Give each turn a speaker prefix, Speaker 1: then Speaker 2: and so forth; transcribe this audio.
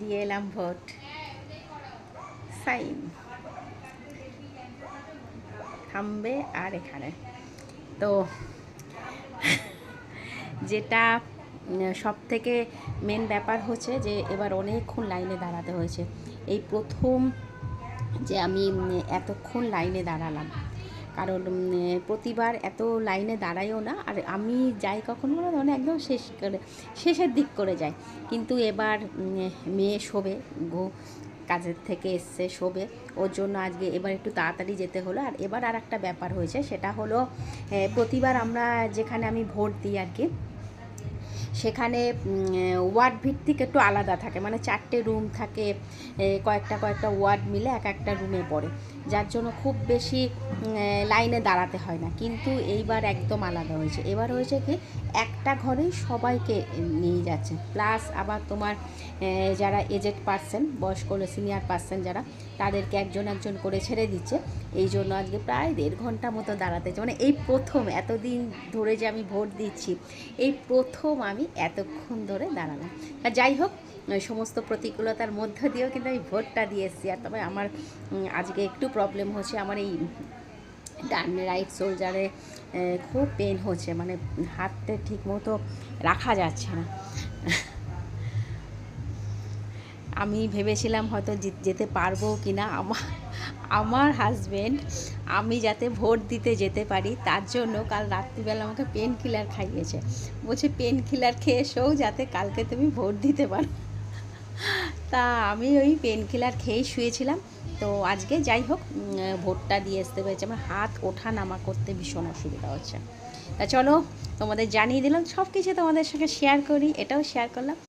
Speaker 1: দিয়ে এলাম vote, sign থামবে আর এখানে। তো যেটা সব থেকে মেন ব্যাপার হচ্ছে যে এবার অনেকক্ষণ লাইনে দাঁড়াতে হয়েছে। এই প্রথম যে আমি এতক্ষণ লাইনে দাঁড়ালাম, কারণ প্রতিবার এত লাইনে দাঁড়াইও না। আর আমি যাই কখন বলো মানে একদম শেষের দিক করে যাই। কিন্তু এবার মেয়ে শোবে, কাজের থেকে এসছে শোবে, ওর জন্য আজকে এবার একটু তাড়াতাড়ি যেতে হলো। আর এবার আর একটা ব্যাপার হয়েছে, সেটা হলো প্রতিবার আমরা যেখানে আমি ভোট দিই আর কি, সেখানে ওয়ার্ড ভিত্তিক একটু আলাদা থাকে, মানে 4টে রুম থাকে, কয়েকটা ওয়ার্ড মিলে এক একটা রুমে পড়ে, যার জন্য খুব বেশি লাইনে দাঁড়াতে হয় না। কিন্তু এইবার একদম আলাদা হয়েছে। এবার হয়েছে কি, একটা ঘরেই সবাইকে নিয়ে যাচ্ছে, প্লাস আবার তোমার যারা এজেড পার্সন, বয়স্ক সিনিয়র পার্সন যারা, তাদেরকে একজন একজন করে ছেড়ে দিচ্ছে। এই জন্য আজকে প্রায় 1.5 ঘন্টা মতো দাঁড়াতে হচ্ছে। মানে এই প্রথম, এতদিন ধরে যে আমি ভোট দিচ্ছি, এই প্রথম আমি এতক্ষণ ধরে দাঁড়ালাম। তা যাই হোক, সমস্ত প্রতিকূলতার মধ্য দিয়েও কিন্তু আমি ভোটটা দিয়ে এসেছি। আর তবে আমার আজকে একটু প্রবলেম হচ্ছে, আমার এই ডান রাইট শোল্ডারে খুব পেন হচ্ছে, মানে হাতটা ঠিক মতো রাখা যাচ্ছে না। আমি ভেবেছিলাম হয়তো যেতে পারবো কি না। আমার হাজব্যান্ড আমি যাতে ভোট দিতে যেতে পারি তার জন্য কাল রাত্রিবেলা আমাকে পেন কিলার খাইয়েছে। বলছে পেন কিলার খেয়ে এসোও যাতে কালকে তুমি ভোট দিতে পারো। তা আমি ওই পেন কিলার খেয়েই শুয়েছিলাম। তো আজকে যাই হোক ভোটটা দিয়ে আসতে পেরেছি। আমার হাত ওঠা নামা করতে ভীষণ অসুবিধা হচ্ছে। তা চলো, তোমাদের জানিয়ে দিলাম, সব কিছু তোমাদের সঙ্গে শেয়ার করি, এটাও শেয়ার করলাম।